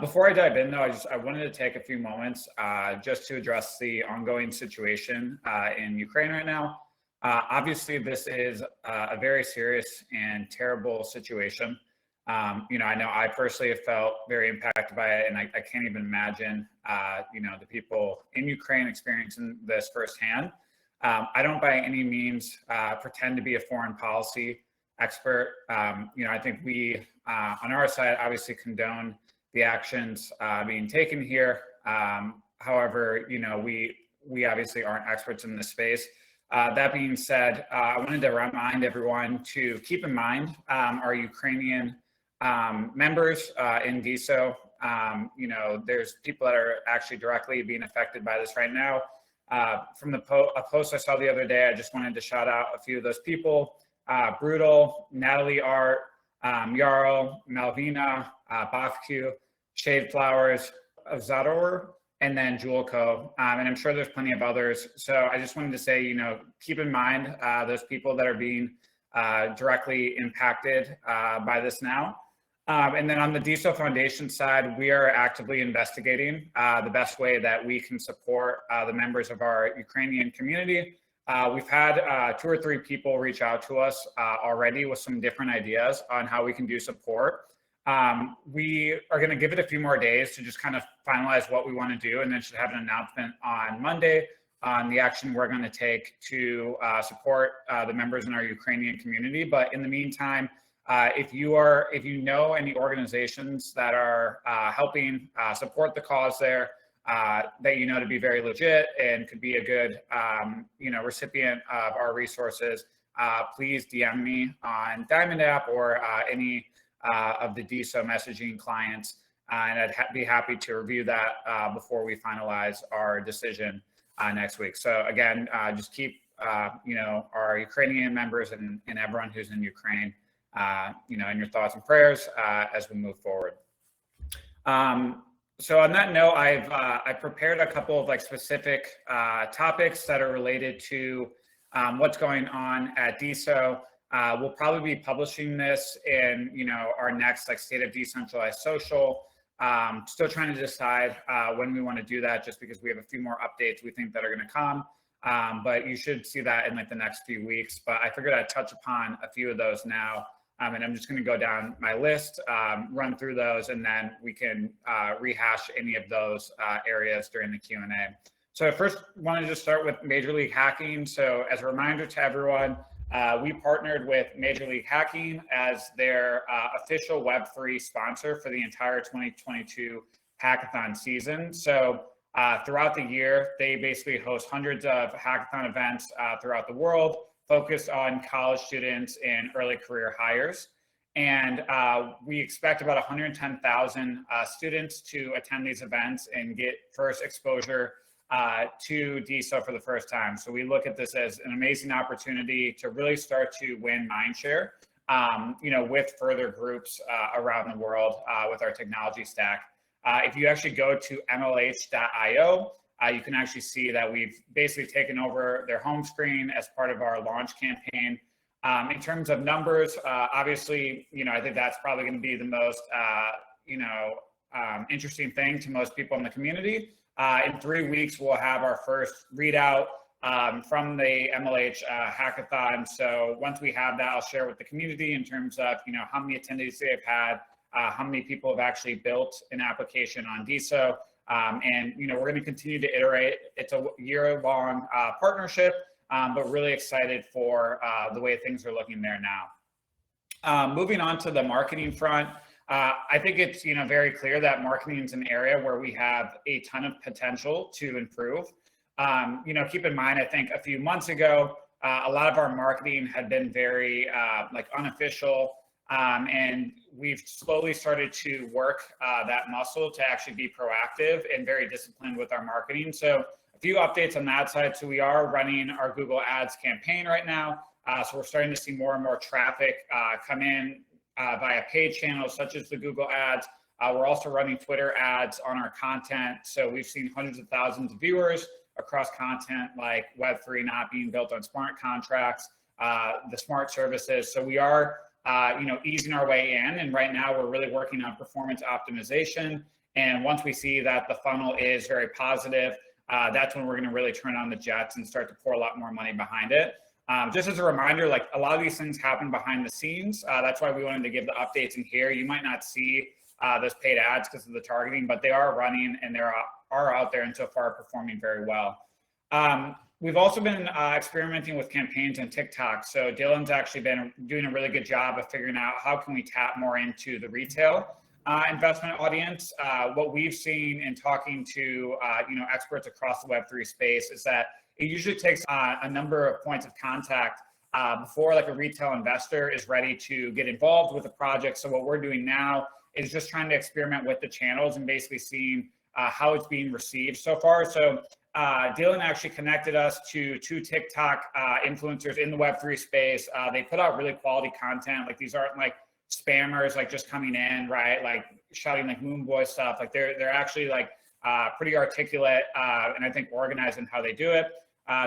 Before I dive in, though, I wanted to take a few moments just to address the ongoing situation in Ukraine right now. Obviously, this is a very serious and terrible situation. I know I personally have felt very impacted by it, and I can't even imagine, the people in Ukraine experiencing this firsthand. I don't by any means pretend to be a foreign policy expert. I think we, on our side, obviously condone the actions being taken here. However, we obviously aren't experts in this space. That being said, I wanted to remind everyone to keep in mind our Ukrainian members in DeSo. There's people that are actually directly being affected by this right now. From a post I saw the other day, I just wanted to shout out a few of those people. Brutal, Natalie Art, Yarrow, Malvina, Bafq, Shade Flowers, Zador, and then Julco. And I'm sure there's plenty of others. So I just wanted to say, keep in mind those people that are being directly impacted by this now. And then on the DeSo Foundation side, we are actively investigating the best way that we can support the members of our Ukrainian community. We've had 2 or 3 people reach out to us already with some different ideas on how we can do support. We are going to give it a few more days to just kind of finalize what we want to do, and then should have an announcement on Monday on the action we're going to take to support the members in our Ukrainian community. But in the meantime, if you know any organizations that are helping support the cause there, that to be very legit and could be a good recipient of our resources, please DM me on Diamond App or any of the DeSo messaging clients, and I'd be happy to review that before we finalize our decision next week. So again, just keep our Ukrainian members and everyone who's in Ukraine in your thoughts and prayers as we move forward. So on that note, I've prepared a couple of specific topics that are related to what's going on at DeSo. We'll probably be publishing this in our next State of Decentralized Social. Still trying to decide when we want to do that, just because we have a few more updates we think that are going to come. But you should see that in the next few weeks. But I figured I'd touch upon a few of those now. And I'm just going to go down my list, run through those, and then we can rehash any of those areas during the Q&A. So I first wanted to start with Major League Hacking. So as a reminder to everyone, we partnered with Major League Hacking as their official Web3 sponsor for the entire 2022 hackathon season. So throughout the year, they basically host hundreds of hackathon events throughout the world, focused on college students and early career hires. And we expect about 110,000 students to attend these events and get first exposure to DeSo for the first time. So we look at this as an amazing opportunity to really start to win mindshare, with further groups around the world with our technology stack. If you actually go to mlh.io, you can actually see that we've basically taken over their home screen as part of our launch campaign. In terms of numbers, obviously, I think that's probably going to be the most, interesting thing to most people in the community. In 3 weeks, we'll have our first readout from the MLH hackathon. So once we have that, I'll share with the community in terms of, how many attendees they've had, how many people have actually built an application on DeSo. And we're going to continue to iterate. It's a year-long partnership, but really excited for the way things are looking there now. Moving on to the marketing front, I think it's very clear that marketing is an area where we have a ton of potential to improve. Keep in mind, I think a few months ago, a lot of our marketing had been very unofficial. And we've slowly started to work that muscle to actually be proactive and very disciplined with our marketing. So a few updates on that side. So we are running our Google Ads campaign right now. So we're starting to see more and more traffic come in via paid channels such as the Google Ads. We're also running Twitter ads on our content. So we've seen hundreds of thousands of viewers across content like Web3 not being built on smart contracts, the smart services. So we are easing our way in. And right now we're really working on performance optimization And once we see that the funnel is very positive, that's when we're going to really turn on the jets and start to pour a lot more money behind it. Just as a reminder, like a lot of these things happen behind the scenes. That's why we wanted to give the updates in here. You might not see those paid ads because of the targeting, but they are running and they are out there and so far performing very well. We've also been experimenting with campaigns on TikTok. So Dylan's actually been doing a really good job of figuring out how can we tap more into the retail investment audience. What we've seen in talking to experts across the Web3 space is that it usually takes a number of points of contact before like a retail investor is ready to get involved with the project. So what we're doing now is just trying to experiment with the channels and basically seeing how it's being received so far. So Dylan actually connected us to 2 TikTok influencers in the Web3 space. They put out really quality content. Like these aren't like spammers like just coming in, right? Like shouting like moon boy stuff. Like they're actually like pretty articulate and I think organized in how they do it.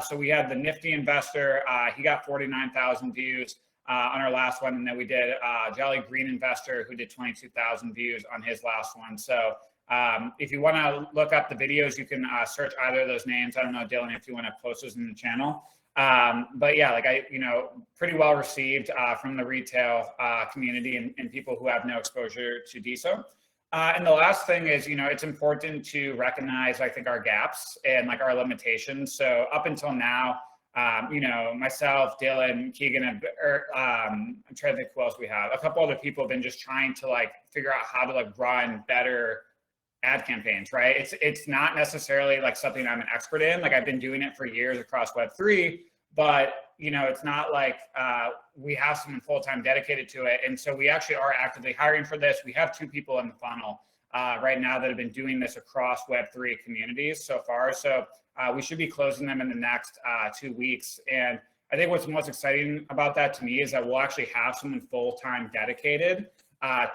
So we had the Nifty investor. He got 49,000 views on our last one, and then we did Jolly Green investor who did 22,000 views on his last one. So if you want to look up the videos, you can search either of those names. I don't know, Dylan, if you want to post those in the channel. But yeah, like pretty well received from the retail community and people who have no exposure to DeSo. And the last thing is, it's important to recognize, I think, our gaps and like our limitations. So up until now, myself, Dylan, Keegan, I'm trying to think who else we have. A couple other people have been just trying to like figure out how to like run better ad campaigns, right? It's not necessarily like something I'm an expert in. Like I've been doing it for years across Web3, but it's not like we have someone full-time dedicated to it. And so we actually are actively hiring for this. We have 2 people in the funnel right now that have been doing this across Web3 communities so far. So we should be closing them in the next 2 weeks. And I think what's most exciting about that to me is that we'll actually have someone full-time dedicated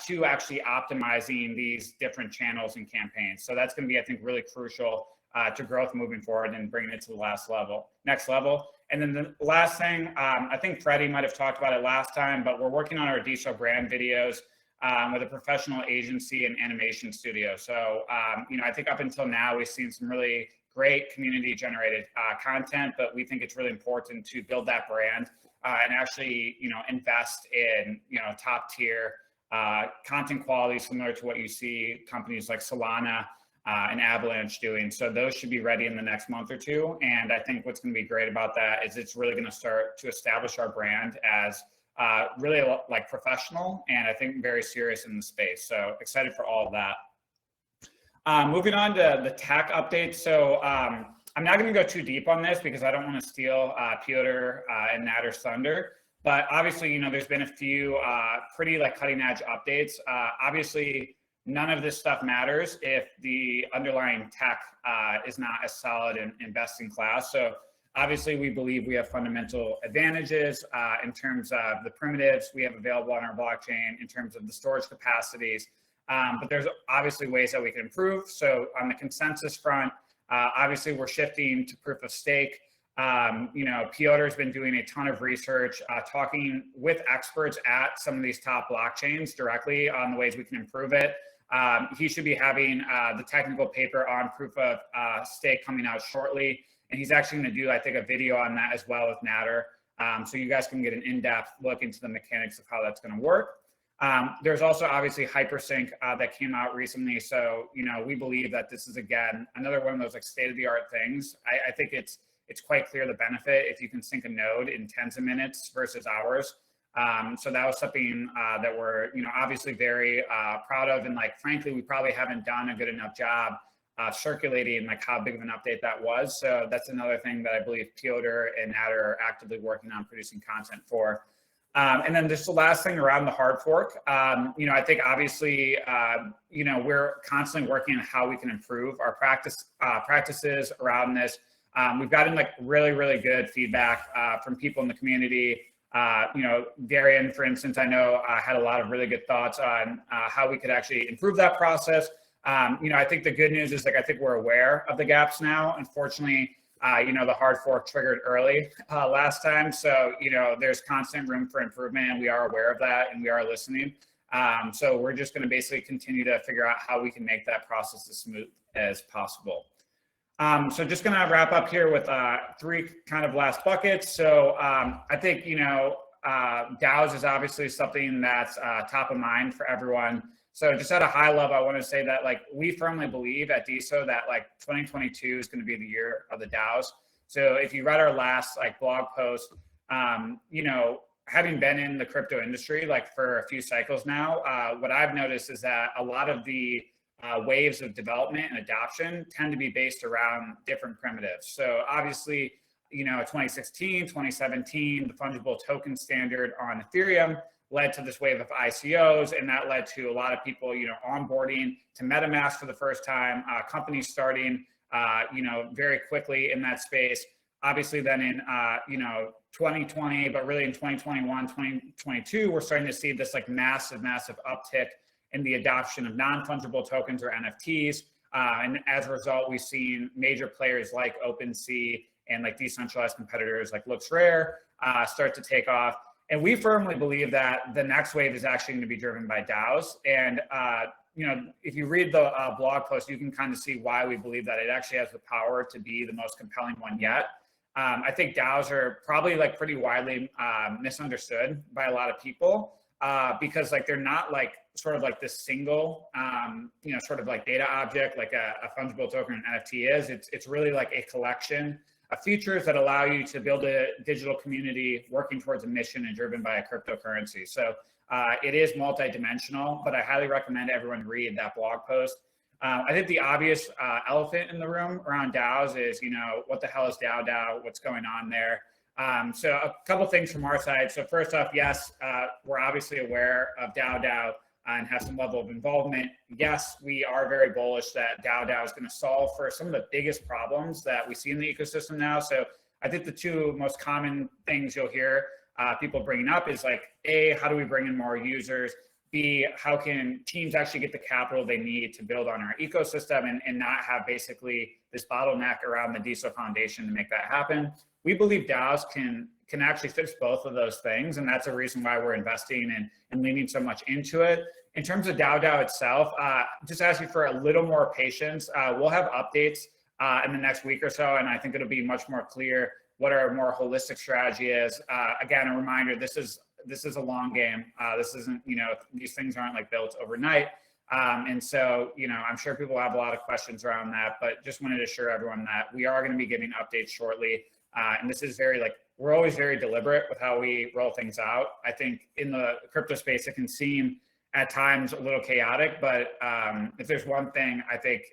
to actually optimizing these different channels and campaigns. So that's going to be, I think, really crucial to growth moving forward and bringing it to the next level. And then the last thing, I think Freddie might have talked about it last time, but we're working on our DeSo brand videos with a professional agency and animation studio. So, I think up until now, we've seen some really great community generated content, but we think it's really important to build that brand and actually, invest in, top tier content quality similar to what you see companies like Solana and Avalanche doing. So those should be ready in the next month or 2. And I think what's going to be great about that is it's really going to start to establish our brand as really like professional and I think very serious in the space. So excited for all of that. Moving on to the tech updates. So I'm not going to go too deep on this because I don't want to steal Piotr and Natter's thunder. But obviously, there's been a few pretty like cutting edge updates. Obviously, none of this stuff matters if the underlying tech is not as solid and best in class. So obviously, we believe we have fundamental advantages in terms of the primitives we have available on our blockchain, in terms of the storage capacities. But there's obviously ways that we can improve. So on the consensus front, obviously, we're shifting to proof of stake. Piotr's been doing a ton of research, talking with experts at some of these top blockchains directly on the ways we can improve it. He should be having the technical paper on proof of stake coming out shortly. And he's actually going to do, I think, a video on that as well with Natter. So you guys can get an in-depth look into the mechanics of how that's going to work. There's also obviously HyperSync that came out recently. So, we believe that this is, again, another one of those like state-of-the-art things. I think it's quite clear the benefit if you can sync a node in tens of minutes versus hours. So that was something that we're, obviously very proud of. And like, frankly, we probably haven't done a good enough job circulating like how big of an update that was. So that's another thing that I believe Piotr and Natter are actively working on producing content for. And then just the last thing around the hard fork, I think obviously, we're constantly working on how we can improve our practices around this. We've gotten like really, really good feedback from people in the community. Darian, for instance, I know had a lot of really good thoughts on how we could actually improve that process. I think the good news is like I think we're aware of the gaps now. Unfortunately, the hard fork triggered early last time. So, there's constant room for improvement and we are aware of that and we are listening. So we're just going to basically continue to figure out how we can make that process as smooth as possible. So just going to wrap up here with 3 kind of last buckets. So I think, DAOs is obviously something that's top of mind for everyone. So just at a high level, I want to say that like we firmly believe at DeSo that like 2022 is going to be the year of the DAOs. So if you read our last like blog post, having been in the crypto industry like for a few cycles now, what I've noticed is that a lot of the waves of development and adoption tend to be based around different primitives. So obviously, 2016, 2017, the fungible token standard on Ethereum led to this wave of ICOs, and that led to a lot of people, onboarding to MetaMask for the first time, companies starting, very quickly in that space. Obviously then in, 2020, but really in 2021, 2022, we're starting to see this like massive uptick in the adoption of non-fungible tokens or NFTs. And as a result, we've seen major players like OpenSea and like decentralized competitors like LooksRare start to take off. And we firmly believe that the next wave is actually going to be driven by DAOs. And, if you read the blog post, you can kind of see why we believe that it actually has the power to be the most compelling one yet. I think DAOs are probably like pretty widely misunderstood by a lot of people because like they're not like sort of like this single, sort of like data object like a fungible token or an NFT is. It's really like a collection of features that allow you to build a digital community working towards a mission and driven by a cryptocurrency. So it is multidimensional, but I highly recommend everyone read that blog post. I think the obvious elephant in the room around DAOs is, what the hell is DAO DAO? What's going on there? So a couple things from our side. So first off, yes, we're obviously aware of DAO DAO and have some level of involvement. Yes, we are very bullish that DAO DAO is going to solve for some of the biggest problems that we see in the ecosystem now. So I think the 2 most common things you'll hear people bringing up is like, A, how do we bring in more users? B, how can teams actually get the capital they need to build on our ecosystem and not have basically this bottleneck around the DeSo Foundation to make that happen? We believe DAOs can actually fix both of those things, and that's a reason why we're investing and leaning so much into it. In terms of DAO DAO itself, just asking for a little more patience. We'll have updates in the next week or so, and I think it'll be much more clear what our more holistic strategy is. Again, a reminder, this is a long game. This isn't, these things aren't like built overnight. And so, I'm sure people have a lot of questions around that, but just wanted to assure everyone that we are going to be giving updates shortly. And this is we're always very deliberate with how we roll things out. I think in the crypto space, it can seem at times a little chaotic, but if there's one thing I think,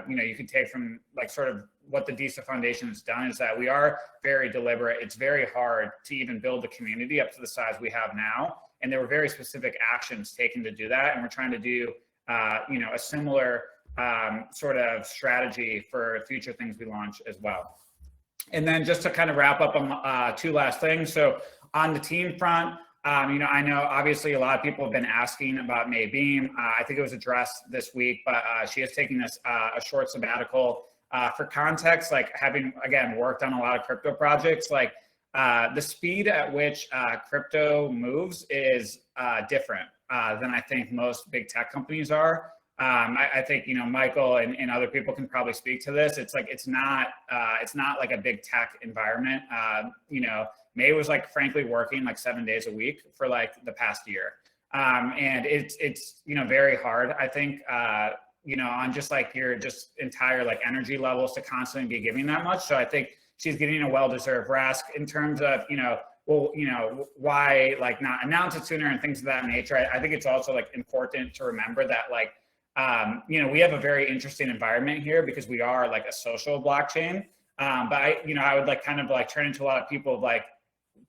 you can take from like sort of what the DeSo Foundation has done is that we are very deliberate. It's very hard to even build a community up to the size we have now. And there were very specific actions taken to do that. And we're trying to do, a similar sort of strategy for future things we launch as well. And then just to kind of wrap up on 2 last things. So on the team front, I know obviously a lot of people have been asking about May Beam. I think it was addressed this week, but she is taking this a short sabbatical. For context, like having, again, worked on a lot of crypto projects, like the speed at which crypto moves is different than I think most big tech companies are. I think, Michael and other people can probably speak to this. It's like, it's not like a big tech environment. May was like, frankly, working like 7 days a week for like the past year. And it's very hard, I think, on just like your just entire like energy levels to constantly be giving that much. So I think she's getting a well-deserved rest in terms of, why like not announce it sooner and things of that nature. I think it's also like important to remember that like, we have a very interesting environment here because we are like a social blockchain. But I would like kind of like turn into a lot of people like,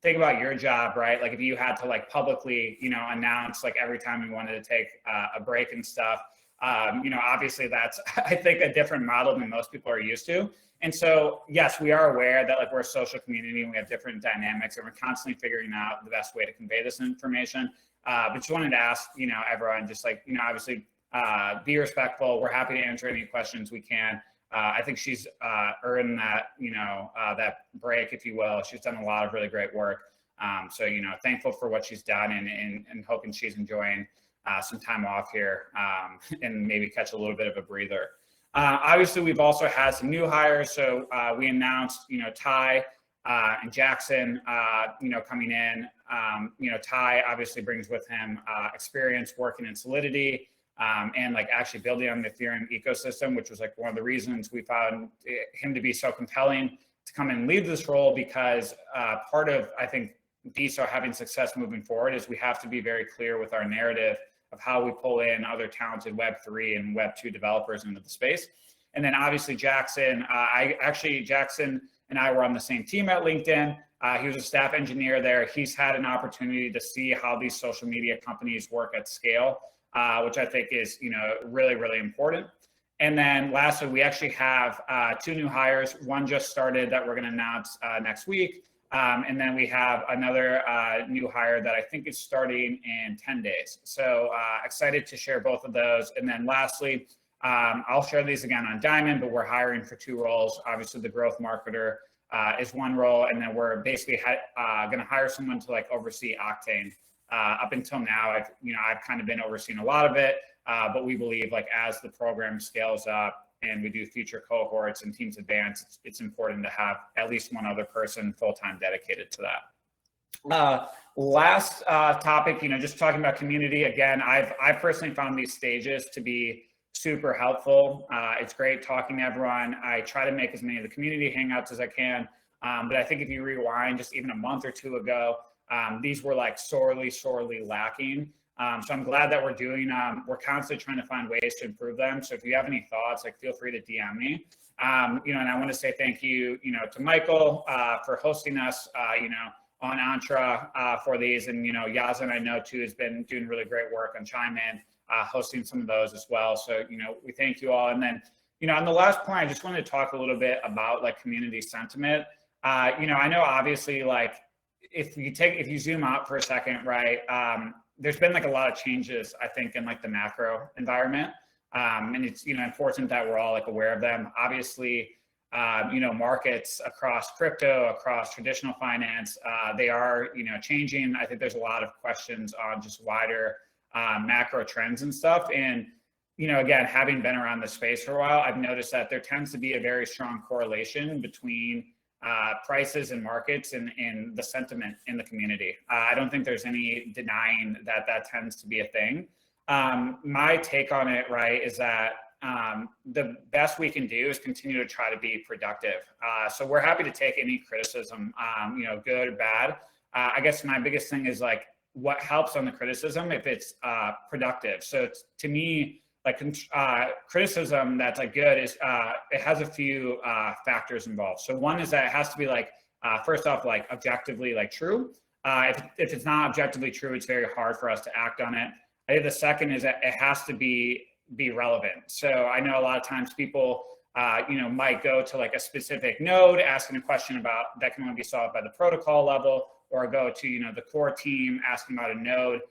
think about your job, right? Like if you had to like publicly, announce like every time we wanted to take a break and stuff, obviously that's, I think, a different model than most people are used to. And so, yes, we are aware that like we're a social community and we have different dynamics and we're constantly figuring out the best way to convey this information. But just wanted to ask, everyone just like, obviously be respectful. We're happy to answer any questions we can. I think she's earned that, that break, if you will. She's done a lot of really great work. So, thankful for what she's done and hoping she's enjoying some time off here and maybe catch a little bit of a breather. Obviously, we've also had some new hires. So we announced, Ty and Jackson, coming in. Ty obviously brings with him experience working in Solidity and like actually building on the Ethereum ecosystem, which was like one of the reasons we found him to be so compelling to come and lead this role, because part of, I think, DeSo having success moving forward is we have to be very clear with our narrative of how we pull in other talented Web3 and Web2 developers into the space. And then obviously Jackson, Jackson and I were on the same team at LinkedIn. He was a staff engineer there. He's had an opportunity to see how these social media companies work at scale, which I think is, really, really important. And then lastly, we actually have 2 new hires. One just started that we're going to announce next week. And then we have another new hire that I think is starting in 10 days. So excited to share both of those. And then lastly, I'll share these again on Diamond, but we're hiring for 2 roles. Obviously, the growth marketer is one role. And then we're basically going to hire someone to like oversee Octane. Up until now, I've kind of been overseeing a lot of it, but we believe like as the program scales up, and we do future cohorts and teams advance, it's important to have at least one other person full-time dedicated to that. Last topic, just talking about community. Again, I've personally found these stages to be super helpful. It's great talking to everyone. I try to make as many of the community hangouts as I can. But I think if you rewind just even a month or 2 ago, these were like sorely lacking. So I'm glad that we're constantly trying to find ways to improve them. So if you have any thoughts, like feel free to DM me. And I want to say thank you, to Michael for hosting us, on Entre for these. And, Yazan, I know too, has been doing really great work on Chime In, hosting some of those as well. So, we thank you all. And then, on the last point, I just wanted to talk a little bit about like community sentiment. I know obviously like if you zoom out for a second, right, there's been like a lot of changes, I think, in like the macro environment. And it's, important that we're all like aware of them. Obviously, markets across crypto, across traditional finance, they are, changing. I think there's a lot of questions on just wider macro trends and stuff. And, again, having been around the space for a while, I've noticed that there tends to be a very strong correlation between prices and markets and the sentiment in the community. I don't think there's any denying that tends to be a thing. My take on it, right, is that the best we can do is continue to try to be productive. So we're happy to take any criticism, good or bad. I guess my biggest thing is like what helps on the criticism if it's productive. So to me, like criticism that's like good is it has a few factors involved. So one is that it has to be like first off like objectively like true. If it's not objectively true, it's very hard for us to act on it. I think the second is that it has to be relevant. So I know a lot of times people might go to like a specific node asking a question about that can only be solved by the protocol level, or go to the core team asking about a node.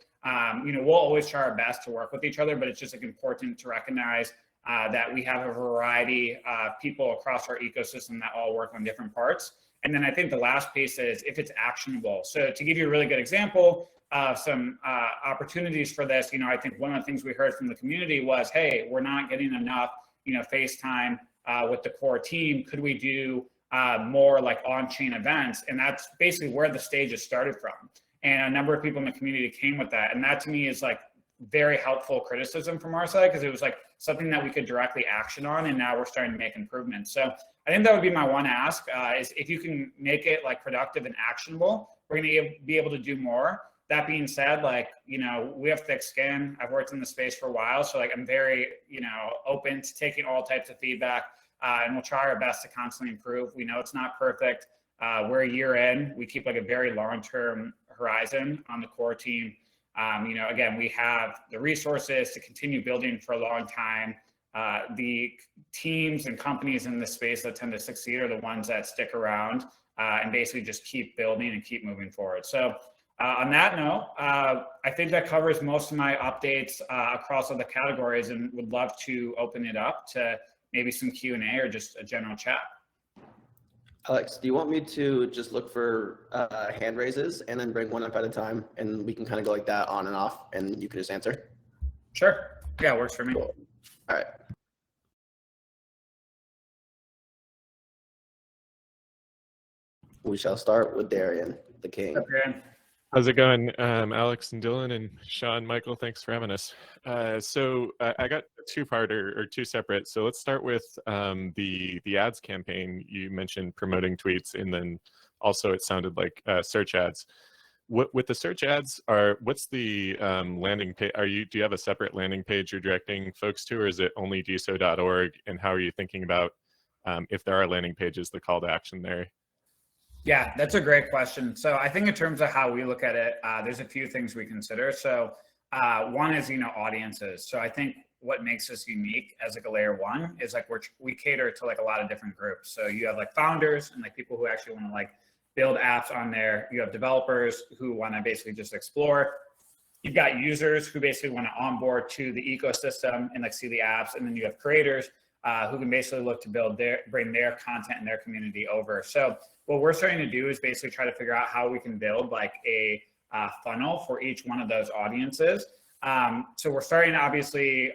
We'll always try our best to work with each other, but it's just like important to recognize that we have a variety of people across our ecosystem that all work on different parts. And then I think the last piece is if it's actionable. So to give you a really good example of some opportunities for this, I think one of the things we heard from the community was, hey, we're not getting enough, FaceTime with the core team. Could we do more like on-chain events? And that's basically where the stages started from. And a number of people in the community came with that. And that to me is like very helpful criticism from our side, because it was like something that we could directly action on. And now we're starting to make improvements. So I think that would be my one ask is if you can make it like productive and actionable, we're going to be able to do more. That being said, like, we have thick skin. I've worked in the space for a while. So like, I'm very, open to taking all types of feedback and we'll try our best to constantly improve. We know it's not perfect. We're a year in. We keep like a very long-term horizon on the core team. Again, we have the resources to continue building for a long time. The teams and companies in this space that tend to succeed are the ones that stick around and basically just keep building and keep moving forward. So on that note, I think that covers most of my updates across all the categories, and would love to open it up to maybe some Q&A or just a general chat. Alex, do you want me to just look for hand raises and then bring one up at a time, and we can kind of go like that on and off, and you can just answer? Sure. Yeah, works for me. Cool. All right. We shall start with Darian, the king. Okay. How's it going, Alex and Dylan and Sean, Michael? Thanks for having us. So I got a two-parter or two separate. So let's start with the ads campaign. You mentioned promoting tweets, and then also it sounded like search ads. With the search ads, what's the landing page? Do you have a separate landing page you're directing folks to, or is it only DeSo.org? And how are you thinking about if there are landing pages, the call to action there? Yeah, that's a great question. So I think in terms of how we look at it, there's a few things we consider. So one is, audiences. So I think what makes us unique as like a layer one is like we cater to like a lot of different groups. So you have like founders and like people who actually want to like build apps on there. You have developers who want to basically just explore. You've got users who basically want to onboard to the ecosystem and like see the apps. And then you have creators who can basically look to bring their content and their community over. So what we're starting to do is basically try to figure out how we can build like a funnel for each one of those audiences. So we're starting obviously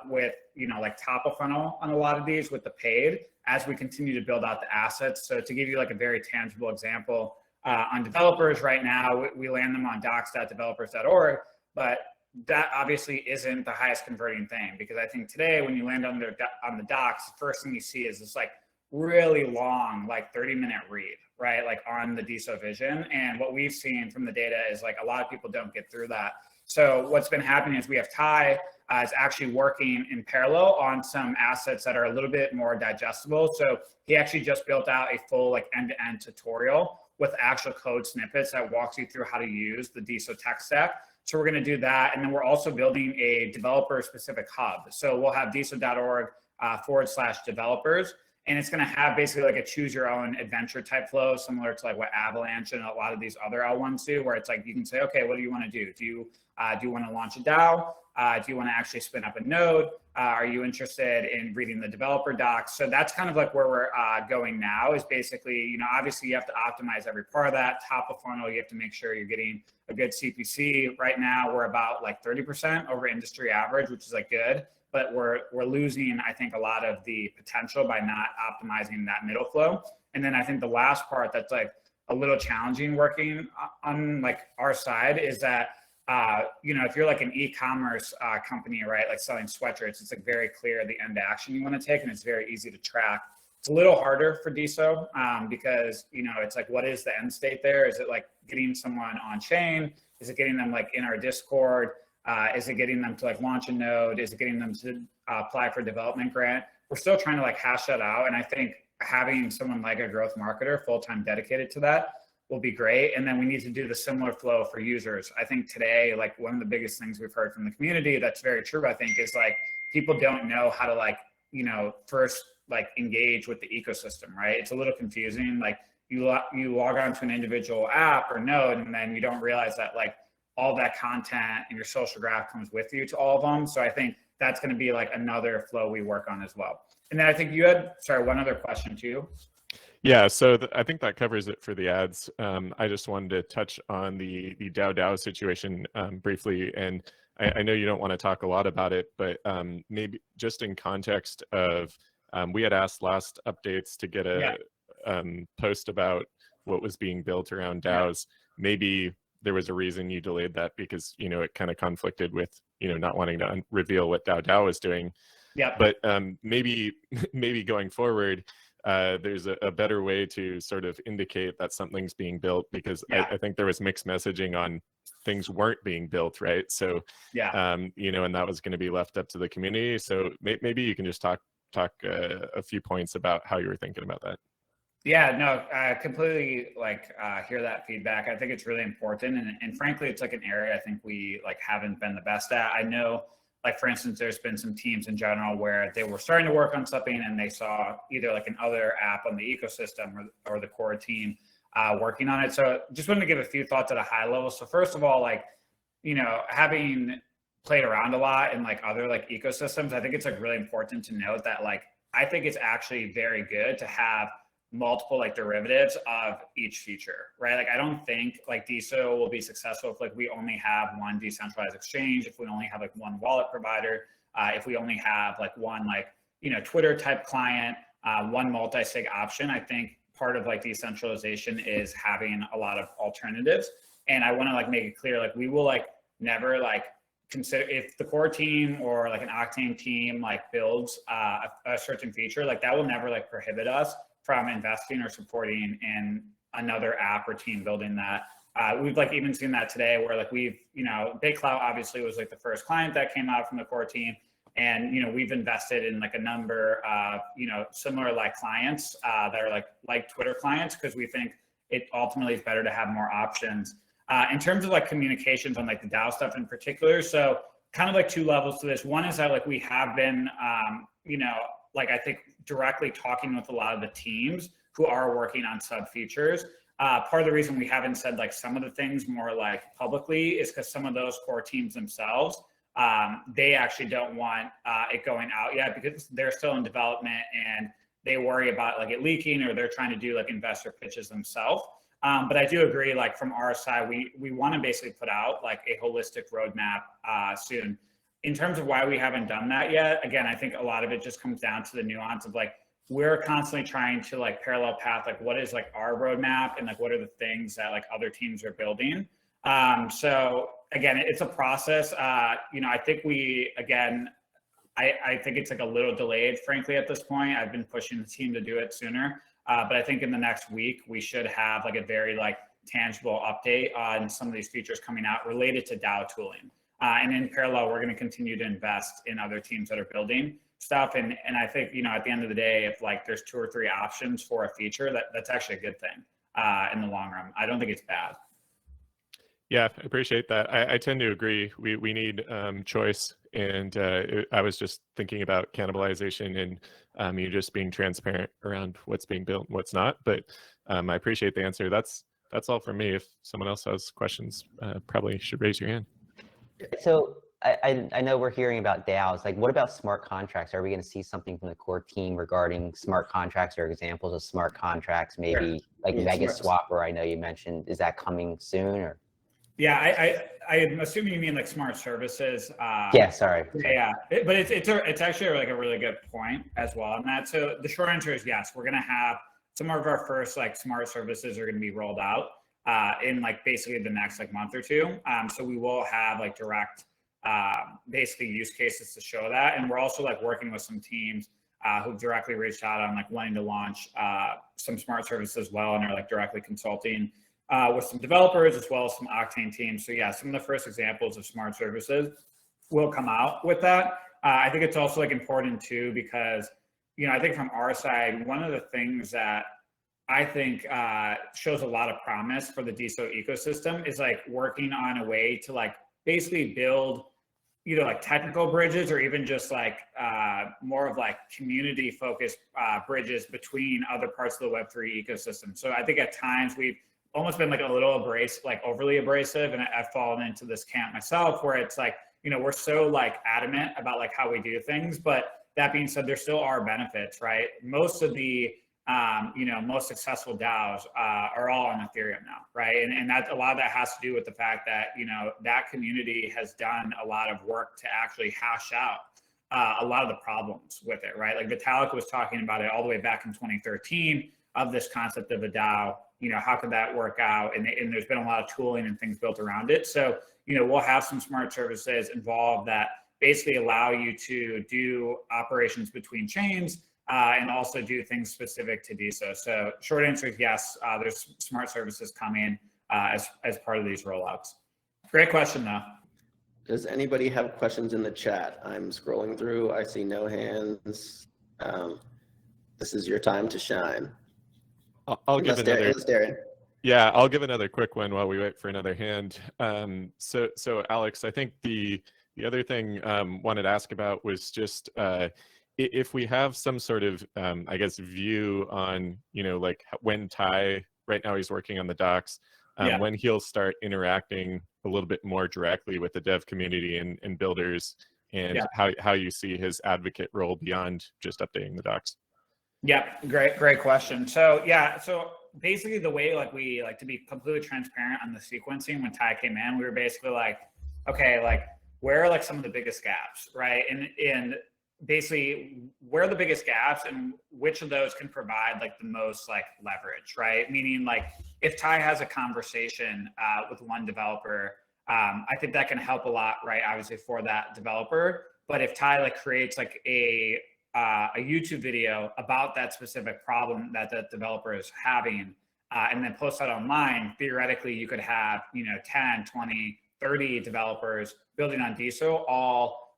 with, like top of funnel on a lot of these with the paid as we continue to build out the assets. So to give you like a very tangible example, on developers right now, we land them on docs.developers.org, but that obviously isn't the highest converting thing, because I think today when you land on the docs, the first thing you see is this like really long, like 30-minute read, right? Like on the DeSo vision. And what we've seen from the data is like a lot of people don't get through that. So what's been happening is we have Ty is actually working in parallel on some assets that are a little bit more digestible. So he actually just built out a full like end-to-end tutorial with actual code snippets that walks you through how to use the DeSo tech stack. So we're going to do that. And then we're also building a developer specific hub. So we'll have DeSo.org /developers. And it's going to have basically like a choose your own adventure type flow, similar to like what Avalanche and a lot of these other L1s do, where it's like you can say, okay, what do you want to do? Do you want to launch a DAO? Do you want to actually spin up a node? Are you interested in reading the developer docs? So that's kind of like where we're going now, is basically, obviously you have to optimize every part of that. Top of funnel, you have to make sure you're getting a good CPC. Right now, we're about like 30% over industry average, which is like good. But we're losing, I think, a lot of the potential by not optimizing that middle flow. And then I think the last part that's like a little challenging working on like our side is that, if you're like an e-commerce company, right, like selling sweatshirts, it's like very clear the end action you want to take, and it's very easy to track. It's a little harder for DeSo because, it's like, what is the end state there? Is it like getting someone on chain? Is it getting them like in our Discord? Is it getting them to like launch a node? Is it getting them to apply for a development grant? We're still trying to like hash that out. And I think having someone like a growth marketer full-time dedicated to that will be great. And then we need to do the similar flow for users. I think today, like one of the biggest things we've heard from the community that's very true, I think, is like people don't know how to like, first like engage with the ecosystem, right? It's a little confusing. Like you log on to an individual app or node, and then you don't realize that like all that content and your social graph comes with you to all of them. So I think that's going to be like another flow we work on as well. And then I think you had, one other question too. Yeah, so I think that covers it for the ads. I just wanted to touch on the DAO DAO situation briefly. And I know you don't want to talk a lot about it, but maybe just in context of, we had asked last updates to get a post about what was being built around DAOs. Maybe there was a reason you delayed that because, it kind of conflicted with, not wanting to reveal what DAO DAO is doing. Yeah. But maybe going forward, there's a better way to sort of indicate that something's being built, because I think there was mixed messaging on things weren't being built, right? So, and that was going to be left up to the community. So maybe you can just talk a few points about how you were thinking about that. Yeah, no, I completely hear that feedback. I think it's really important. And frankly, it's like an area I think we haven't been the best at. I know, for instance, there's been some teams in general where they were starting to work on something and they saw either another app on the ecosystem or the core team working on it. So just wanted to give a few thoughts at a high level. So first of all, having played around a lot in other ecosystems, I think it's really important to note that I think it's actually very good to have multiple like derivatives of each feature, right? Like I don't think like DeSo will be successful if like we only have one decentralized exchange, if we only have like one wallet provider, if we only have like one like, you know, Twitter type client, one multi-sig option. I think part of like decentralization is having a lot of alternatives. And I want to like make it clear, like we will like never like consider if the core team or like an Octane team like builds a certain feature, like that will never like prohibit us from investing or supporting in another app or team building that. We've like even seen that today where like we've, you know, BitClout obviously was like the first client that came out from the core team. And, you know, we've invested in like a number of, you know, similar like clients that are like Twitter clients, because we think it ultimately is better to have more options. In terms of like communications on like the DAO stuff in particular, so kind of like two levels to this. One is that like we have been, you know, like I think directly talking with a lot of the teams who are working on sub features. Part of the reason we haven't said like some of the things more like publicly is because some of those core teams themselves, they actually don't want it going out yet because they're still in development and they worry about like it leaking, or they're trying to do like investor pitches themselves. But I do agree, like from our side, we want to basically put out like a holistic roadmap soon. In terms of why we haven't done that yet, again, I think a lot of it just comes down to the nuance of like, we're constantly trying to like parallel path, like what is like our roadmap and like what are the things that like other teams are building. So again, it's a process. You know, I think I think it's like a little delayed, frankly, at this point. I've been pushing the team to do it sooner. But I think in the next week, we should have like a very like tangible update on some of these features coming out related to DAO tooling. And in parallel, we're going to continue to invest in other teams that are building stuff. And I think, you know, at the end of the day, if like there's 2 or 3 options for a feature, that's actually a good thing in the long run. I don't think it's bad. Yeah, I appreciate that. I tend to agree. We need choice, and I was just thinking about cannibalization and you just being transparent around what's being built and what's not. But I appreciate the answer. That's all from me. If someone else has questions, probably should raise your hand. So I know we're hearing about DAOs. Like, what about smart contracts? Are we going to see something from the core team regarding smart contracts or examples of smart contracts? Maybe like Mega Swapper. I know you mentioned. Is that coming soon or? Yeah, I'm assuming you mean like smart services. Yeah, sorry. Yeah, but it's actually like a really good point as well on that. So the short answer is yes. We're gonna have some of our first like smart services are gonna be rolled out in like basically the next like month or two. So we will have like direct basically use cases to show that, and we're also like working with some teams who've directly reached out on like wanting to launch some smart services as well, and are like directly consulting with some developers as well as some Octane teams. So yeah, some of the first examples of smart services will come out with that. I think it's also like important too, because, you know, I think from our side, one of the things that I think shows a lot of promise for the DeSo ecosystem is like working on a way to like basically build either like technical bridges or even just like more of like community focused bridges between other parts of the Web3 ecosystem. So I think at times we've almost been like a little like overly abrasive, and I've fallen into this camp myself where it's like, you know, we're so like adamant about like how we do things, but that being said, there still are benefits, right? Most of the you know, most successful DAOs are all on Ethereum now, right? And that a lot of that has to do with the fact that, you know, that community has done a lot of work to actually hash out a lot of the problems with it, right? Like Vitalik was talking about it all the way back in 2013 of this concept of a DAO. You know, how could that work out? And there's been a lot of tooling and things built around it. So, you know, we'll have some smart services involved that basically allow you to do operations between chains and also do things specific to DeSo. So short answer is yes, there's smart services coming as part of these rollouts. Great question though. Does anybody have questions in the chat? I'm scrolling through, I see no hands. This is your time to shine. I'll give another. Darren. Yeah, I'll give another quick one while we wait for another hand. So Alex, I think the other thing wanted to ask about was just if we have some sort of I guess view on, you know, like when Ty, right now he's working on the docs, when he'll start interacting a little bit more directly with the dev community and builders, and how you see his advocate role beyond just updating the docs. Yeah, great question. So yeah, so basically the way like we like to be completely transparent on the sequencing when Ty came in, we were basically like, okay, like where are like some of the biggest gaps, right? And basically where are the biggest gaps and which of those can provide like the most like leverage, right? Meaning like if Ty has a conversation with one developer, I think that can help a lot, right? Obviously for that developer. But if Ty like creates like a YouTube video about that specific problem that the developer is having, and then post that online, theoretically, you could have, 10, 20, 30 developers building on DeSo all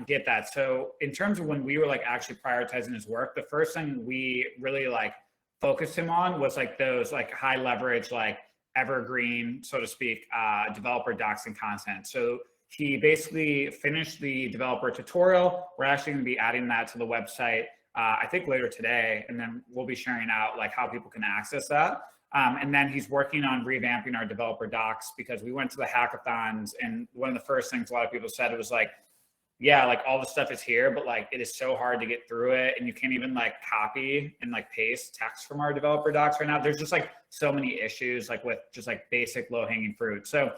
get that. So in terms of when we were like actually prioritizing his work, the first thing we really like focused him on was like those like high leverage, like evergreen, so to speak, developer docs and content. So he basically finished the developer tutorial. We're actually going to be adding that to the website, I think later today, and then we'll be sharing out like how people can access that. And then he's working on revamping our developer docs because we went to the hackathons, and one of the first things a lot of people said was like, yeah, like all the stuff is here, but like it is so hard to get through it, and you can't even like copy and like paste text from our developer docs right now. There's just like so many issues like with just like basic low-hanging fruit. So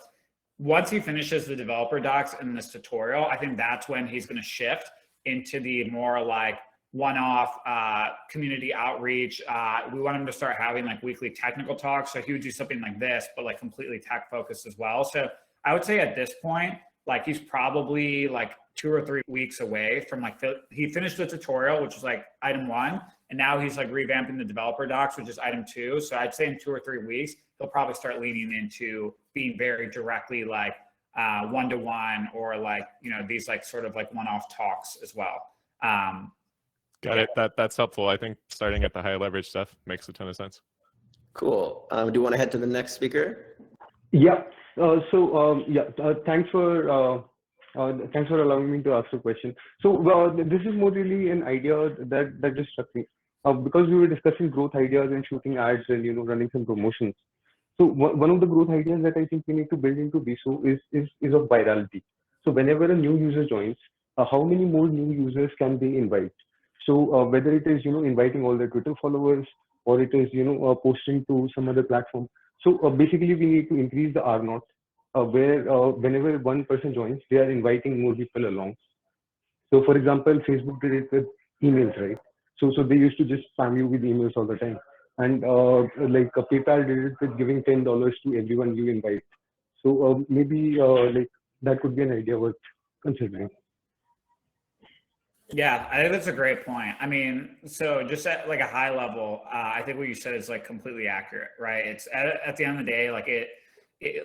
once he finishes the developer docs in this tutorial, I think that's when he's going to shift into the more like one-off community outreach. We want him to start having like weekly technical talks. So he would do something like this, but like completely tech focused as well. So I would say at this point, like he's probably like 2 or 3 weeks away from like, he finished the tutorial, which is like item 1. And now he's like revamping the developer docs, which is item 2. So I'd say in 2 or 3 weeks, he'll probably start leaning into being very directly like one-to-one or like, these like sort of like one-off talks as well. Got it. That's helpful. I think starting at the high leverage stuff makes a ton of sense. Cool. Do you want to head to the next speaker? Yeah. Thanks for allowing me to ask a question. So this is more really an idea that just struck me because we were discussing growth ideas and shooting ads and running some promotions. So one of the growth ideas that I think we need to build into DeSo is of virality. So whenever a new user joins, how many more new users can they invite? So whether it is inviting all their Twitter followers or it is posting to some other platform. So basically we need to increase the R0 where whenever one person joins, they are inviting more people along. So for example, Facebook did it with emails, right? So they used to just spam you with emails all the time. And like PayPal did it with giving $10 to everyone you invite. So maybe like that could be an idea worth considering. Yeah, I think that's a great point. I mean, so just at like a high level, I think what you said is like completely accurate, right? It's at the end of the day, like it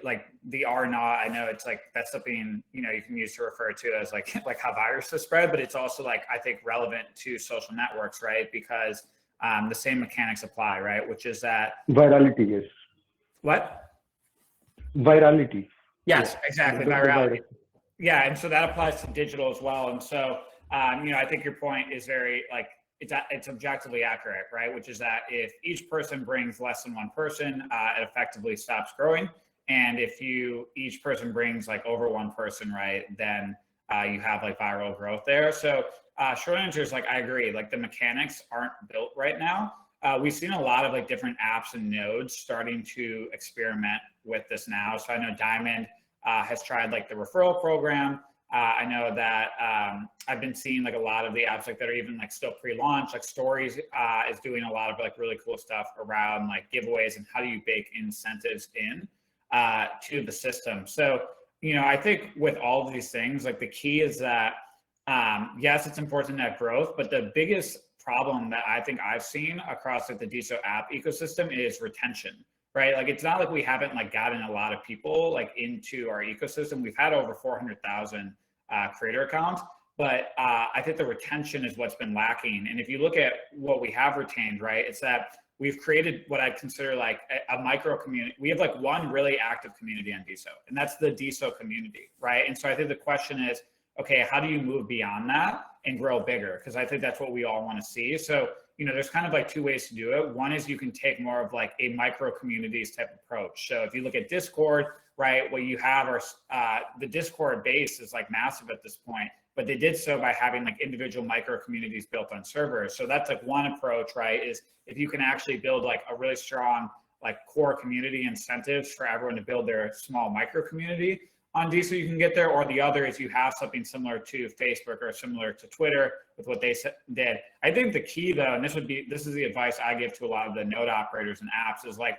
like the R0, I know it's like that's something you can use to refer to as like how viruses spread, but it's also like I think relevant to social networks, right? Because the same mechanics apply, right? Which is that virality, yes. What? Virality. Yes, yeah. exactly. Virality. Yeah, and so that applies to digital as well. And so I think your point is very like it's objectively accurate, right? Which is that if each person brings less than one person, it effectively stops growing. And if each person brings like over one person, right, then you have like viral growth there. So short answer is like, I agree, like the mechanics aren't built right now. We've seen a lot of like different apps and nodes starting to experiment with this now. So I know Diamond has tried like the referral program. I know that I've been seeing like a lot of the apps like that are even like still pre-launch, like Stories is doing a lot of like really cool stuff around like giveaways and how do you bake incentives in to the system. So, I think with all of these things, like the key is that, yes, it's important to have growth, but the biggest problem that I think I've seen across like the DeSo app ecosystem is retention, right? Like, it's not like we haven't like gotten a lot of people like into our ecosystem. We've had over 400,000 creator accounts, but I think the retention is what's been lacking. And if you look at what we have retained, right, it's that we've created what I consider like a micro community. We have like one really active community on DeSo, and that's the DeSo community, right? And so I think the question is, okay, how do you move beyond that and grow bigger? Because I think that's what we all want to see. So, there's kind of like two ways to do it. One is you can take more of like a micro communities type approach. So if you look at Discord, right, what you have are the Discord base is like massive at this point, but they did so by having like individual micro communities built on servers. So that's like one approach, right? Is if you can actually build like a really strong like core community incentives for everyone to build their small micro community on DeSo, you can get there. Or the other is you have something similar to Facebook or similar to Twitter with what they did. I think the key though, and this is the advice I give to a lot of the node operators and apps, is like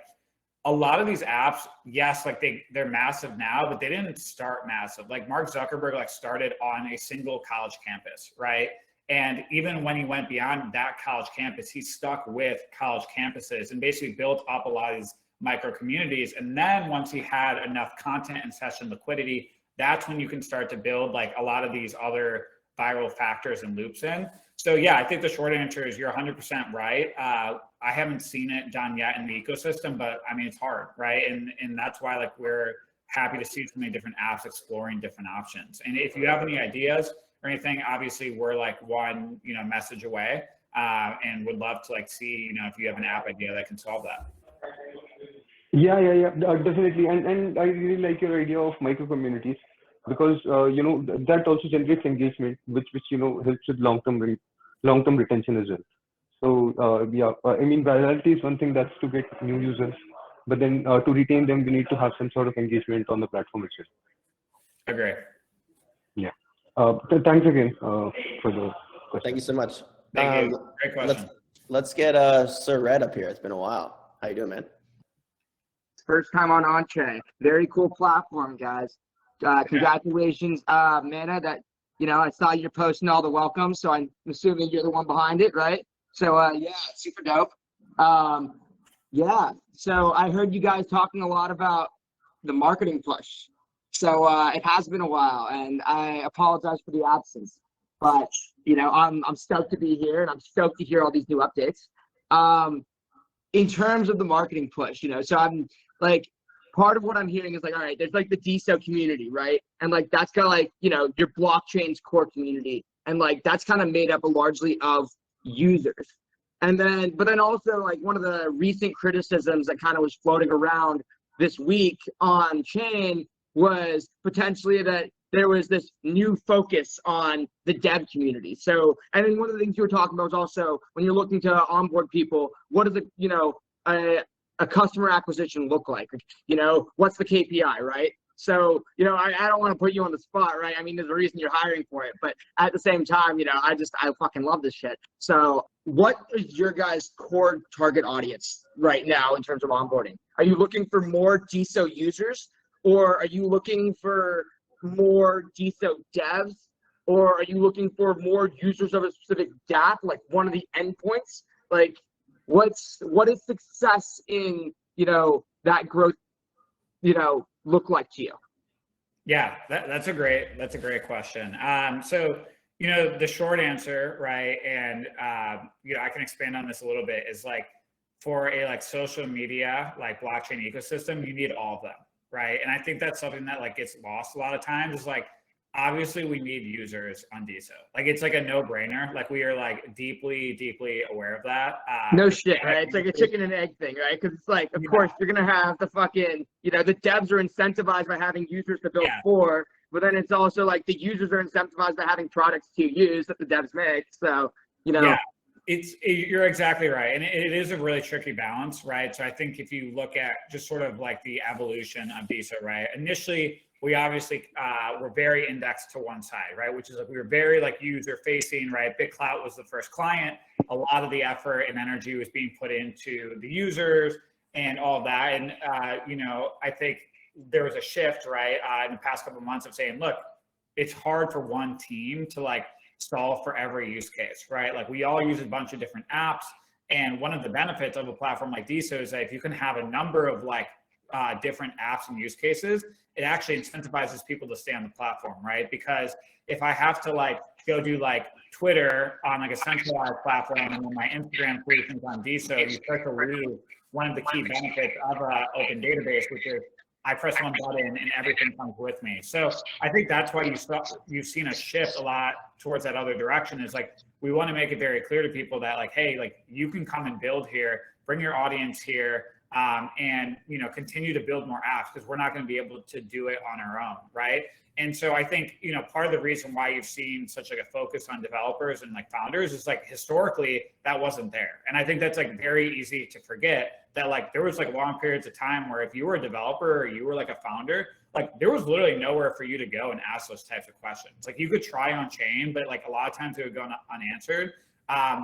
a lot of these apps, yes, like they're massive now, but they didn't start massive. Like Mark Zuckerberg like started on a single college campus, right? And even when he went beyond that college campus, he stuck with college campuses and basically built up a lot of these micro communities. And then once he had enough content and session liquidity, that's when you can start to build like a lot of these other viral factors and loops in. So yeah, I think the short answer is you're 100% right. I haven't seen it done yet in the ecosystem, but I mean, it's hard, right? And that's why like we're happy to see so many different apps exploring different options. And if you have any ideas or anything, obviously we're like one, message away, and would love to like see, if you have an app idea that can solve that. Yeah, definitely. And I really like your idea of micro communities because, that also generates engagement, which helps with long-term retention as well. So I mean, virality is one thing, that's to get new users, but then to retain them, we need to have some sort of engagement on the platform itself. Agree. Yeah. Thanks again for the question. Thank you so much. Thank you. Great question. Let's get Sir Red up here. It's been a while. How you doing, man? First time on Entre. Very cool platform, guys. Congratulations, Mana, that, I saw you're posting all the welcomes, so I'm assuming you're the one behind it, right? So, yeah, super dope. Yeah, so I heard you guys talking a lot about the marketing push. So it has been a while, and I apologize for the absence. But, I'm stoked to be here, and I'm stoked to hear all these new updates. In terms of the marketing push, so I'm like, part of what I'm hearing is like, all right, there's like the DeSo community, right? And like, that's kind of like, your blockchain's core community. And like, that's kind of made up largely of users. And then, but then also like one of the recent criticisms that kind of was floating around this week on chain was potentially that there was this new focus on the dev community. So, and then one of the things you were talking about was also when you're looking to onboard people, what does a customer acquisition look like? What's the KPI, right? So, I don't want to put you on the spot, right? I mean, there's a reason you're hiring for it, but at the same time, I fucking love this shit. So what is your guys' core target audience right now in terms of onboarding? Are you looking for more DeSo users, or are you looking for more DeSo devs, or are you looking for more users of a specific DApp, like one of the endpoints? Like, what is success in, that growth, look like to you? Yeah, that's a great question. So, the short answer, right, and I can expand on this a little bit, is like for a like social media like blockchain ecosystem, you need all of them, right? And I think that's something that like gets lost a lot of times. Is like, obviously we need users on DeSo. Like, it's like a no-brainer. Like, we are like deeply aware of that. No shit, right? It's like a chicken and egg thing, right? Because it's like, of course, you're gonna have the fucking, the devs are incentivized by having users to build for, but then it's also like the users are incentivized by having products to use that the devs make. So, Yeah, you're exactly right. And it is a really tricky balance, right? So I think if you look at just sort of like the evolution of DeSo, right? Initially, we obviously were very indexed to one side, right? Which is like, we were very like user facing, right? BitClout was the first client. A lot of the effort and energy was being put into the users and all of that. And, I think there was a shift, right? In the past couple of months of saying, look, it's hard for one team to like solve for every use case, right? Like, we all use a bunch of different apps. And one of the benefits of a platform like DeSo is that if you can have a number of like different apps and use cases, it actually incentivizes people to stay on the platform, right? Because if I have to like go do like Twitter on like a centralized platform and then my Instagram solutions on DeSo, you start to lose one of the key benefits of an open database, which is I press one button and everything comes with me. So I think that's why you've seen a shift a lot towards that other direction. Is like, we want to make it very clear to people that like, hey, like, you can come and build here, bring your audience here, and continue to build more apps, because we're not going to be able to do it on our own, right? And so I think, part of the reason why you've seen such like a focus on developers and like founders is like historically that wasn't there. And I think that's like very easy to forget that like there was like long periods of time where if you were a developer or you were like a founder, like there was literally nowhere for you to go and ask those types of questions. Like you could try on chain, but like a lot of times they would go unanswered.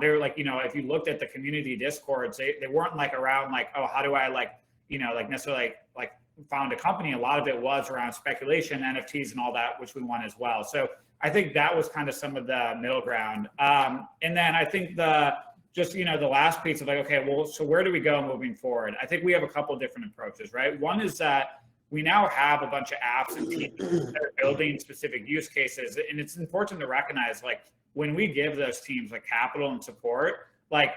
They were like, if you looked at the community discords, they weren't like around like, oh, how do I like, necessarily like found a company. A lot of it was around speculation, NFTs and all that, which we want as well. So I think that was kind of some of the middle ground. And then I think the last piece of like, okay, well, so where do we go moving forward? I think we have a couple of different approaches, right? One is that we now have a bunch of apps and teams that are building specific use cases. And it's important to recognize, like, when we give those teams like capital and support, like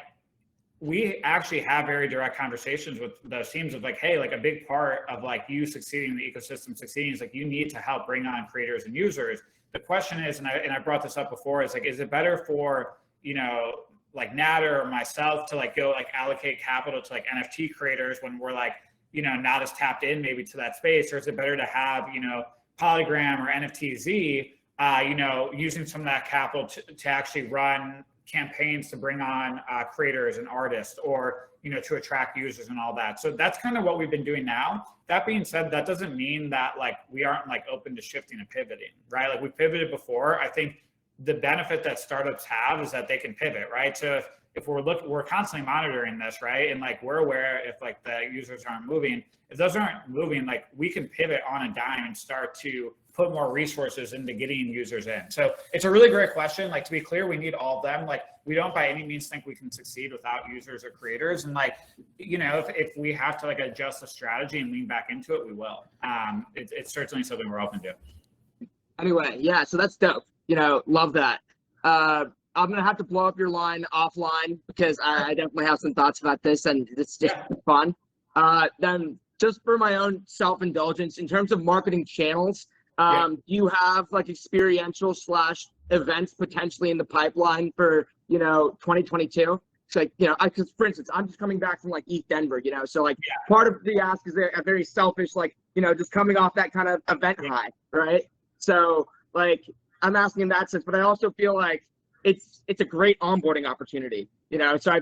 we actually have very direct conversations with those teams of like, hey, like a big part of like you succeeding, the ecosystem succeeding is like you need to help bring on creators and users. The question is, and I brought this up before, is like, is it better for, like Natter or myself to like go like allocate capital to like NFT creators when we're like, not as tapped in maybe to that space? Or is it better to have, Polygram or NFTZ, using some of that capital to actually run campaigns to bring on creators and artists, or to attract users and all that. So that's kind of what we've been doing now. That being said, that doesn't mean that like we aren't like open to shifting and pivoting, right? Like we pivoted before. I think the benefit that startups have is that they can pivot, right? So if we're constantly monitoring this, right? And like we're aware if like the users aren't moving. If those aren't moving, like we can pivot on a dime and start to put more resources into getting users in. So it's a really great question. Like, to be clear, we need all of them. Like, we don't by any means think we can succeed without users or creators. And like, if we have to like adjust the strategy and lean back into it, we will. It's certainly something we're open to. Anyway, yeah, so that's dope. Love that. I'm gonna have to blow up your line offline because I definitely have some thoughts about this, and it's just fun. Then just for my own self-indulgence, in terms of marketing channels, do you have like experiential / events potentially in the pipeline for 2022? So like, because for instance, I'm just coming back from like ETH Denver, so like part of the ask is a very selfish, like, just coming off that kind of event high, right? So like, I'm asking in that sense, but I also feel like it's a great onboarding opportunity, so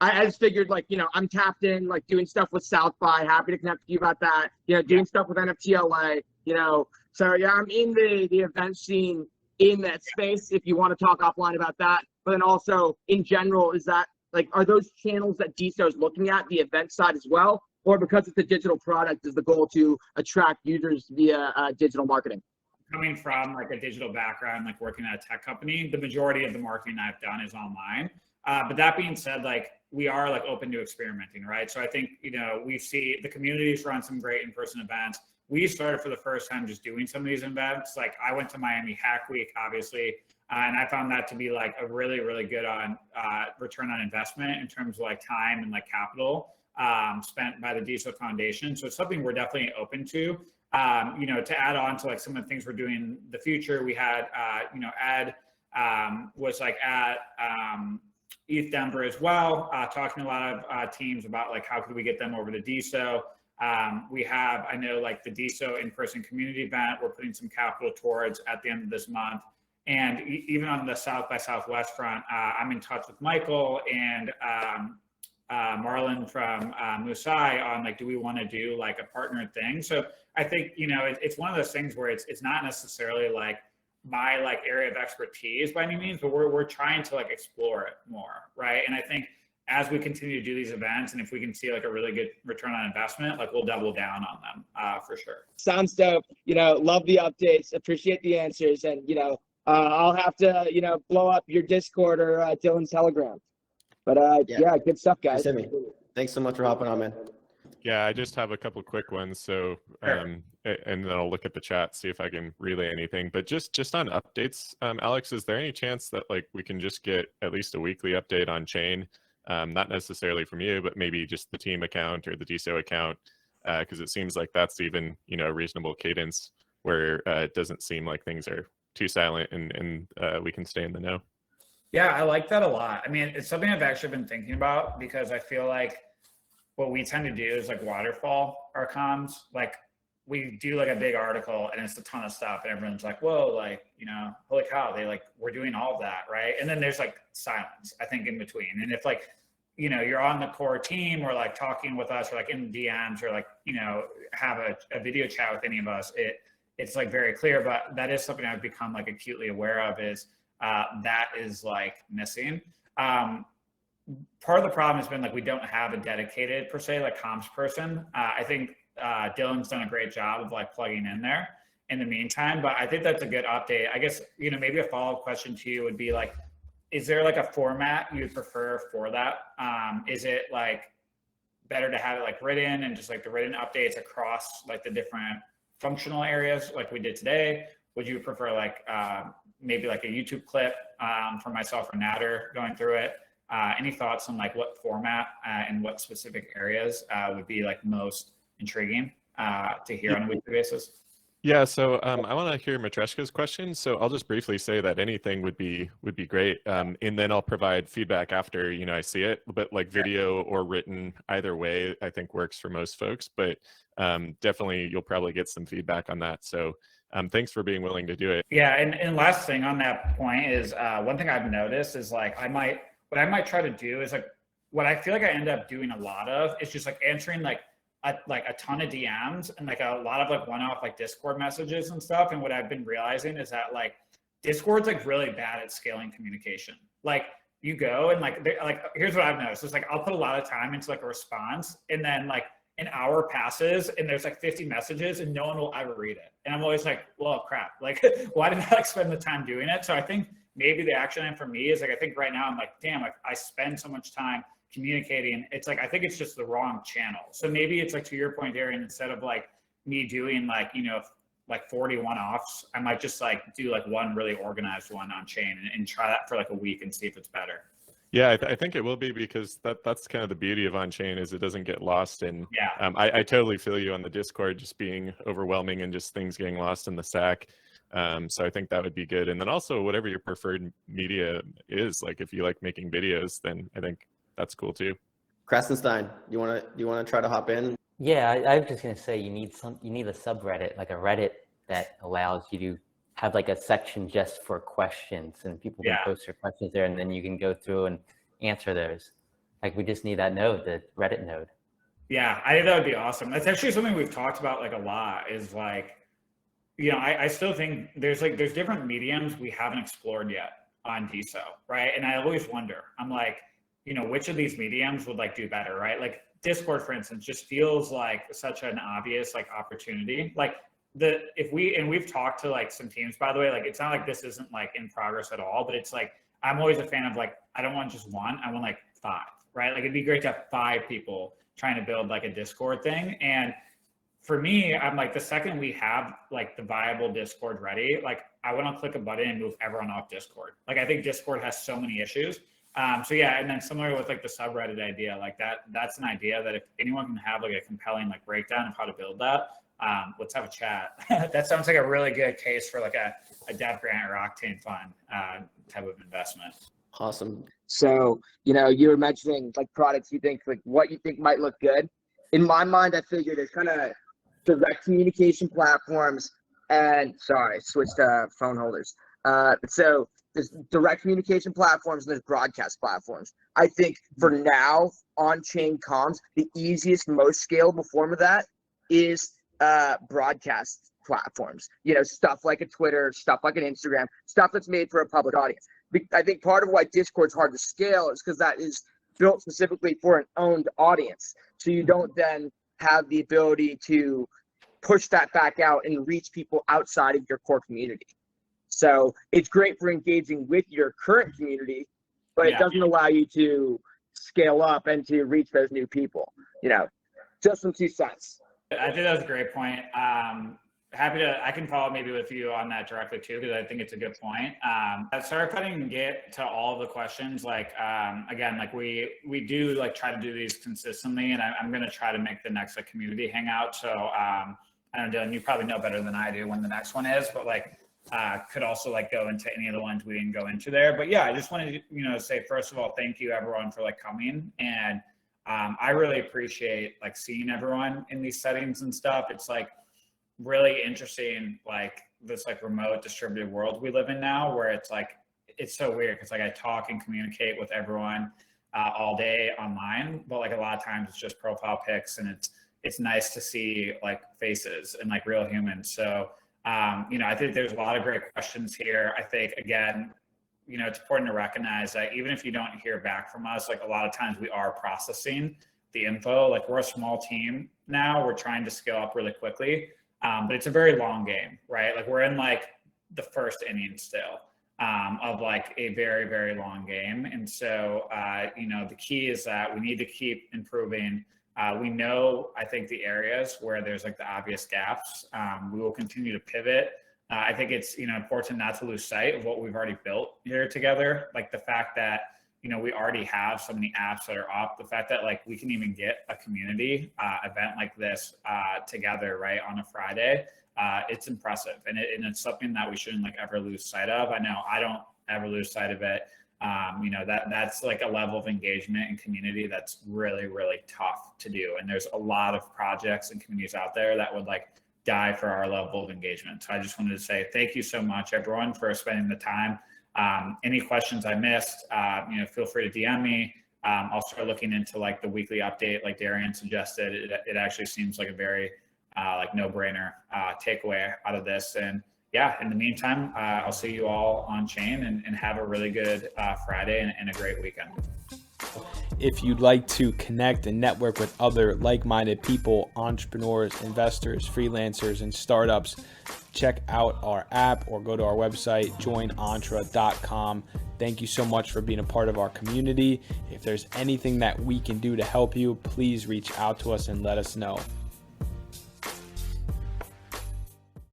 I just figured like, I'm tapped in, like doing stuff with South by, happy to connect with you about that, doing stuff with NFTLA, so yeah, I'm in the event scene in that space if you want to talk offline about that. But then also in general, is that like, are those channels that DeSo is looking at, the event side as well? Or because it's a digital product, is the goal to attract users via digital marketing? Coming from like a digital background, like working at a tech company, the majority of the marketing I've done is online. But that being said, like we are like open to experimenting, right? So I think, we see the communities run some great in-person events. We started for the first time just doing some of these events. Like I went to Miami Hack Week, obviously, and I found that to be like a really, really good return on investment in terms of like time and like capital spent by the DeSo Foundation. So it's something we're definitely open to. To add on to like some of the things we're doing in the future, we had, Ed was like at ETH Denver as well, talking to a lot of teams about like how could we get them over to DeSo. We have, I know like the DeSo in-person community event, we're putting some capital towards at the end of this month. And even on the South by Southwest front, I'm in touch with Michael and Marlon from Musai on like, do we want to do like a partner thing? So I think, it's one of those things where it's not necessarily like my like area of expertise by any means, but we're trying to like explore it more, right? And I think as we continue to do these events, and if we can see like a really good return on investment, like we'll double down on them for sure. Sounds dope. Love the updates, appreciate the answers, and I'll have to blow up your Discord or Dylan's Telegram. But yeah, good stuff, guys. Thanks so much for hopping on, man. Yeah, I just have a couple quick ones. So, and then I'll look at the chat, see if I can relay anything. But just on updates, Alex, is there any chance that like we can just get at least a weekly update on chain? Not necessarily from you, but maybe just the team account or the DeSo account, because it seems like that's even a reasonable cadence where it doesn't seem like things are too silent and we can stay in the know. Yeah, I like that a lot. I mean, it's something I've actually been thinking about because I feel like what we tend to do is like waterfall our comms. Like we do like a big article and it's a ton of stuff and everyone's like, whoa, like, you know, holy cow, we're doing all of that, right? And then there's like silence, I think, in between. And if like, you know, you're on the core team or like talking with us or like in DMs or like, you know, have a video chat with any of us, it's like very clear. But that is something I've become like acutely aware of is that is like missing. Part of the problem has been like we don't have a dedicated per se like comms person. I think Dylan's done a great job of like plugging in there in the meantime, but I think that's a good update. I guess, you know, maybe a follow-up question to you would be like, is there like a format you would prefer for that? Is it like better to have it like written and just like the written updates across like the different functional areas like we did today? Would you prefer like maybe like a YouTube clip for myself or Nader going through it? Any thoughts on like what format and what specific areas would be like most intriguing to hear on a weekly basis? Yeah, so I want to hear Matreshka's question. So I'll just briefly say that anything would be great, and then I'll provide feedback after, you know, I see it. But like video or written, either way, I think works for most folks. But definitely, you'll probably get some feedback on that. So thanks for being willing to do it. Yeah, and last thing on that point is one thing I've noticed is like what I might try to do is like what I feel like I end up doing a lot of is just like answering like a ton of DMs and like a lot of like one-off like Discord messages and stuff. And what I've been realizing is that like Discord's like really bad at scaling communication. Like you go and like here's what I've noticed. It's like I'll put a lot of time into like a response and then like an hour passes and there's like 50 messages and no one will ever read it. And I'm always like, well, crap. Like why did I like spend the time doing it? So I think maybe the action item for me is like, I think right now I'm like, damn, I spend so much time communicating. It's like, I think it's just the wrong channel. So maybe it's like to your point, Darian, instead of like me doing like, you know, like 40 one-offs, I might just like do like one really organized one on chain and try that for like a week and see if it's better. Yeah, I think it will be, because that's kind of the beauty of on-chain is it doesn't get lost. And yeah, I totally feel you on the Discord just being overwhelming and just things getting lost in the stack. So I think that would be good. And then also whatever your preferred media is, like if you like making videos, then I think that's cool too. Krasenstein, you wanna try to hop in? Yeah, I was just gonna say you need a subreddit, like a Reddit that allows you to have like a section just for questions, and people can post their questions there, and then you can go through and answer those. Like we just need that node, the Reddit node. Yeah, I think that would be awesome. That's actually something we've talked about like a lot is like, you know, I still think there's different mediums we haven't explored yet on DeSo, right? And I always wonder, I'm like, you know, which of these mediums would like do better, right? Like Discord, for instance, just feels like such an obvious like opportunity. Like we've talked to like some teams, by the way, like it's not like this isn't like in progress at all, but it's like, I'm always a fan of like, I don't want just one, I want like 5, right? Like it'd be great to have 5 people trying to build like a Discord thing. And for me, I'm like, the second we have like the viable Discord ready, like I want to click a button and move everyone off Discord. Like I think Discord has so many issues. So yeah, and then similar with like the subreddit idea, like that's an idea that if anyone can have like a compelling like breakdown of how to build that, let's have a chat. That sounds like a really good case for like a dev grant or Octane fund type of investment. Awesome. So, you know, you were mentioning like products you think, like what you think might look good. In my mind, I figured there's kind of direct communication platforms and switch to phone holders. So there's direct communication platforms and there's broadcast platforms. I think for now, on-chain comms, the easiest, most scalable form of that is broadcast platforms. You know, stuff like a Twitter, stuff like an Instagram, stuff that's made for a public audience. I think part of why Discord's hard to scale is because that is built specifically for an owned audience. So you don't then have the ability to push that back out and reach people outside of your core community. So it's great for engaging with your current community, but it doesn't allow you to scale up and to reach those new people. You know, just some 2 cents. I think that was a great point. I can follow maybe with you on that directly too, because I think it's a good point. Start cutting and get to all of the questions. Like, again, like we do like try to do these consistently, and I'm going to try to make the next like community hangout. So I don't know, Dylan, you probably know better than I do when the next one is, but like could also like go into any of the ones we didn't go into there. But yeah, I just wanted to, you know, say, first of all, thank you everyone for like coming. And I really appreciate like seeing everyone in these settings and stuff. It's like really interesting, like this like remote distributed world we live in now, where it's like, it's so weird because like I talk and communicate with everyone all day online, but like a lot of times it's just profile pics, and it's nice to see like faces and like real humans. So you know, I think there's a lot of great questions here. I think again, you know, it's important to recognize that even if you don't hear back from us, like a lot of times we are processing the info. Like we're a small team now, we're trying to scale up really quickly, but it's a very long game, right? Like we're in like the first inning still of like a very, very long game. And so, you know, the key is that we need to keep improving. We know, I think, the areas where there's like the obvious gaps. We will continue to pivot. I think it's, you know, important not to lose sight of what we've already built here together. Like the fact that, you know, we already have so many apps that are up, the fact that like we can even get a community event like this together, right, on a Friday, it's impressive. And it's something that we shouldn't like ever lose sight of. I know I don't ever lose sight of it. You know, that's like a level of engagement and community that's really, really tough to do. And there's a lot of projects and communities out there that would like die for our level of engagement. So I just wanted to say thank you so much, everyone, for spending the time. Any questions I missed, you know, feel free to DM me. I'll start looking into like the weekly update, like Darian suggested. It actually seems like a very like no-brainer takeaway out of this. And yeah, in the meantime, I'll see you all on chain and have a really good Friday and a great weekend. If you'd like to connect and network with other like-minded people, entrepreneurs, investors, freelancers, and startups, check out our app or go to our website, joinentre.com. Thank you so much for being a part of our community. If there's anything that we can do to help you, please reach out to us and let us know.